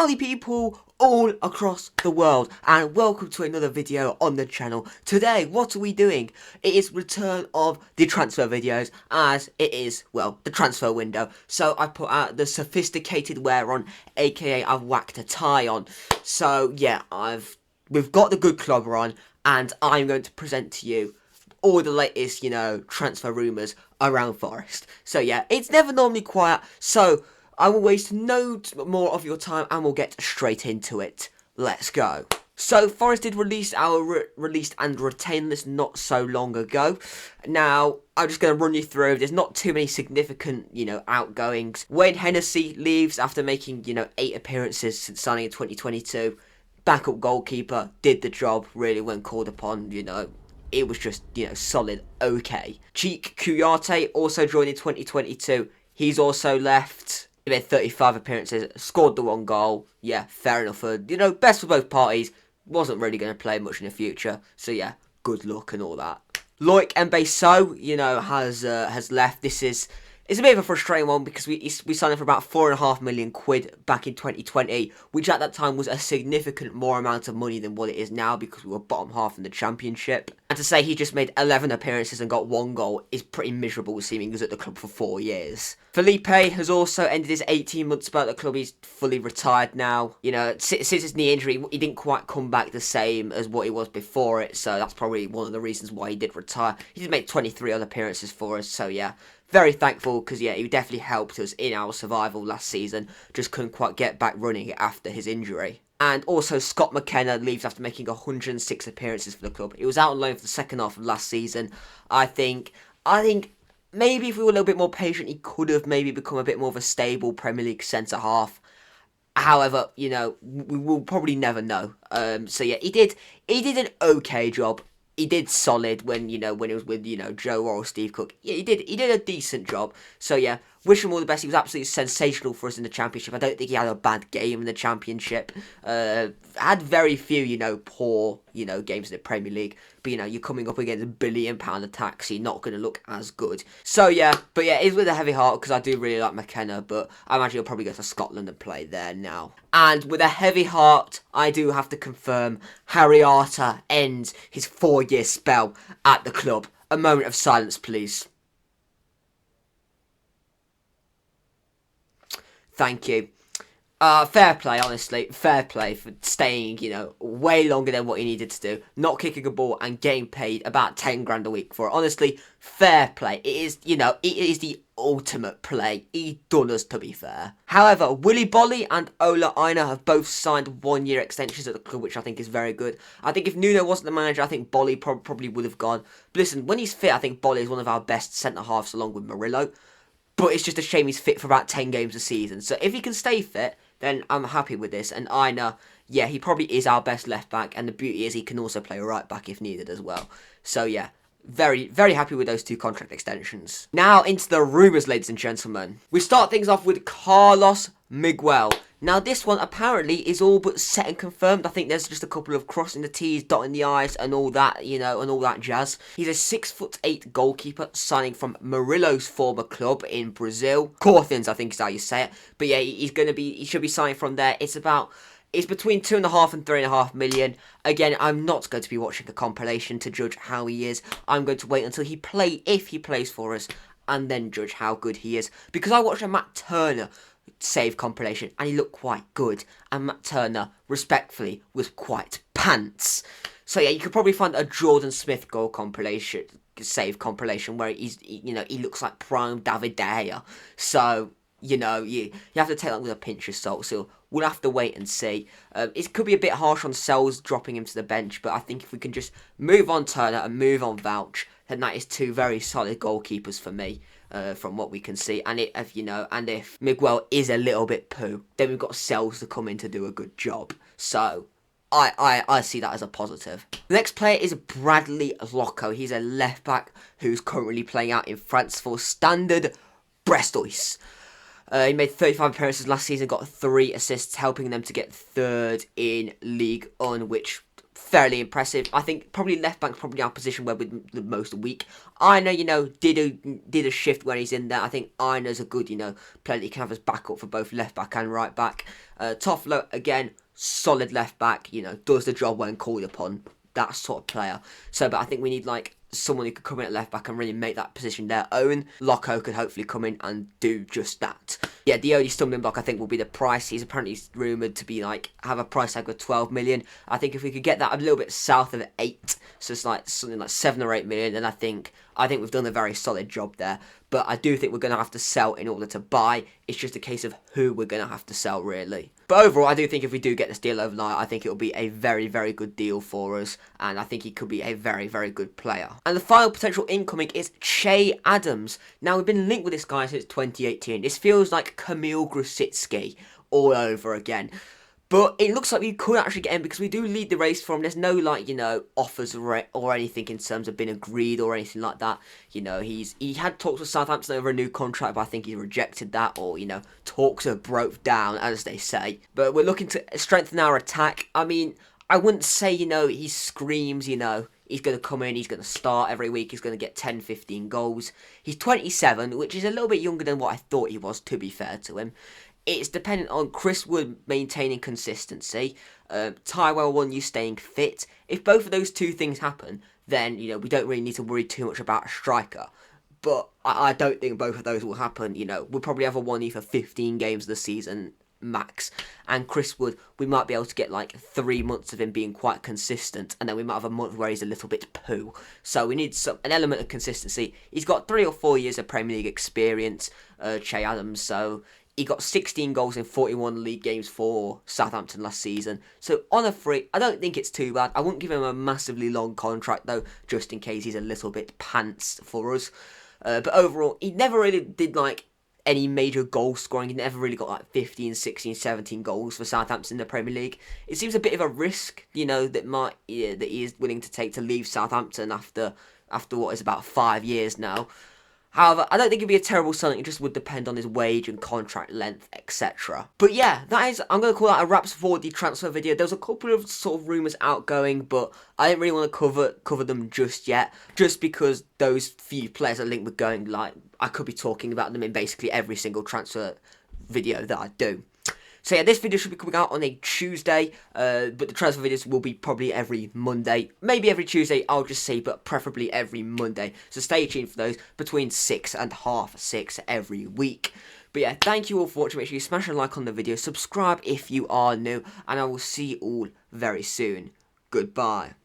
Howdy people all across the world, and welcome to another video on the channel. Today, what are we doing? It is return of the transfer videos, as it is, well, the transfer window. So I put out the sophisticated wear on, aka I've whacked a tie on. So yeah, we've got the good clobber on, and I'm going to present to you all the latest, transfer rumours around Forest. So yeah, it's never normally quiet, so I will waste no more of your time and we'll get straight into it. Let's go. So, Forest did release our released and retained list not so long ago. Now, I'm just going to run you through. There's not too many significant, outgoings. Wayne Hennessy leaves after making, 8 appearances since signing in 2022. Backup goalkeeper, did the job really when called upon, It was just, solid, okay. Cheek Kuyate also joined in 2022. He's also left. He made 35 appearances, scored the 1 goal. Yeah, fair enough. Best for both parties. Wasn't really going to play much in the future. So yeah, good luck and all that. Loic Mbeso, has left. It's a bit of a frustrating one because we signed him for about £4.5 million back in 2020, which at that time was a significant more amount of money than what it is now because we were bottom half in the championship. And to say he just made 11 appearances and got 1 goal is pretty miserable, seeming he was at the club for 4 years. Felipe has also ended his 18-month spell at the club. He's fully retired now. Since his knee injury, he didn't quite come back the same as what he was before it, so that's probably one of the reasons why he did retire. He did make 23 other appearances for us, so yeah. Very thankful because, yeah, he definitely helped us in our survival last season. Just couldn't quite get back running after his injury. And also, Scott McKenna leaves after making 106 appearances for the club. He was out on loan for the second half of last season. I think maybe if we were a little bit more patient, he could have maybe become a bit more of a stable Premier League centre-half. However, we will probably never know. So, yeah, he did an okay job. He did solid when he was with, Joe or Steve Cook. Yeah, he did a decent job. So, yeah, wish him all the best. He was absolutely sensational for us in the Championship. I don't think he had a bad game in the Championship. Had very few, poor, games in the Premier League. But, you're coming up against £1 billion attacks, so you're not going to look as good. So, yeah, but yeah, it's with a heavy heart because I do really like McKenna, but I imagine he'll probably go to Scotland and play there now. And with a heavy heart, I do have to confirm Harry Arter ends his 4-year spell at the club. A moment of silence, please. Thank you. Fair play, honestly. Fair play for staying, way longer than what he needed to do. Not kicking a ball and getting paid about 10 grand a week for it. Honestly, fair play. It is, it is the ultimate play. He done us, to be fair. However, Willy Bolly and Ola Aina have both signed 1-year extensions at the club, which I think is very good. I think if Nuno wasn't the manager, I think Bolly probably would have gone. But listen, when he's fit, I think Bolly is one of our best centre-halves along with Murillo. But it's just a shame he's fit for about 10 games a season. So if he can stay fit, then I'm happy with this. And Aina, yeah, he probably is our best left-back. And the beauty is he can also play right-back if needed as well. So, yeah, very, very happy with those 2 contract extensions. Now into the rumours, ladies and gentlemen. We start things off with Carlos Miguel. Now, this one apparently is all but set and confirmed. I think there's just a couple of crossing the T's, dotting the I's, and all that, and all that jazz. He's a 6'8" goalkeeper signing from Murillo's former club in Brazil. Corthins, I think is how you say it. But yeah, he should be signing from there. It's between 2.5 and 3.5 million. Again, I'm not going to be watching a compilation to judge how he is. I'm going to wait until if he plays for us, and then judge how good he is. Because I watched a Matt Turner save compilation and he looked quite good, and Matt Turner respectfully was quite pants. So yeah, you could probably find a Jordan Smith goal compilation, save compilation, where he looks like prime David De Gea. So you have to take that with a pinch of salt. So we'll have to wait and see. It could be a bit harsh on Sells dropping him to the bench, but I think if we can just move on Turner and move on Vouch, then that is 2 very solid goalkeepers for me. From what we can see, and if Miguel is a little bit poo, then we've got Sells to come in to do a good job. So I see that as a positive. The next player is Bradley Locco. He's a left back who's currently playing out in France for Standard Brestois. He made 35 appearances last season, got 3 assists, helping them to get 3rd in League 1, which fairly impressive. I think probably left back's probably our position where we're the most weak. Aina, did a shift when he's in there. I think Aina's a good, player that you can have as backup for both left back and right back. Toffolo, again, solid left back, does the job when called upon. That sort of player. So, but I think we need someone who could come in at left back and really make that position their own. Loco could hopefully come in and do just that. Yeah, the only stumbling block I think will be the price. He's apparently rumoured to be have a price tag of 12 million. I think if we could get that a little bit south of 8, so it's something like 7 or 8 million, then I think we've done a very solid job there. But I do think we're going to have to sell in order to buy. It's just a case of who we're going to have to sell, really. But overall, I do think if we do get this deal overnight, I think it will be a very, very good deal for us. And I think he could be a very, very good player. And the final potential incoming is Che Adams. Now, we've been linked with this guy since 2018. This feels like Kamil Grosicki all over again. But it looks like we could actually get him because we do lead the race for him. There's no, offers or anything in terms of being agreed or anything like that. He had talks with Southampton over a new contract, but I think he rejected that or, talks are broke down, as they say. But we're looking to strengthen our attack. I mean, I wouldn't say, he screams, he's going to come in, he's going to start every week, he's going to get 10, 15 goals. He's 27, which is a little bit younger than what I thought he was, to be fair to him. It's dependent on Chris Wood maintaining consistency, Tyrell One you staying fit. If both of those two things happen, then, we don't really need to worry too much about a striker. But I don't think both of those will happen, We'll probably have a one for 15 games of the season max. And Chris Wood, we might be able to get 3 months of him being quite consistent, and then we might have a month where he's a little bit poo. So we need an element of consistency. He's got 3 or 4 years of Premier League experience, Che Adams, so he got 16 goals in 41 league games for Southampton last season. So on a free, I don't think it's too bad. I wouldn't give him a massively long contract though, just in case he's a little bit pants for us. But overall, he never really did any major goal scoring. He never really got 15, 16, 17 goals for Southampton in the Premier League. It seems a bit of a risk, that he is willing to take to leave Southampton after what is about 5 years now. However, I don't think it'd be a terrible signing. It just would depend on his wage and contract length, etc. But yeah, I'm going to call that a wraps for the transfer video. There was a couple of sort of rumours outgoing, but I didn't really want to cover them just yet, just because those few players are linked with going, I could be talking about them in basically every single transfer video that I do. So yeah, this video should be coming out on a Tuesday, but the transfer videos will be probably every Monday. Maybe every Tuesday, I'll just say, but preferably every Monday. So stay tuned for those between 6 and half 6 every week. But yeah, thank you all for watching. Make sure you smash a like on the video, subscribe if you are new, and I will see you all very soon. Goodbye.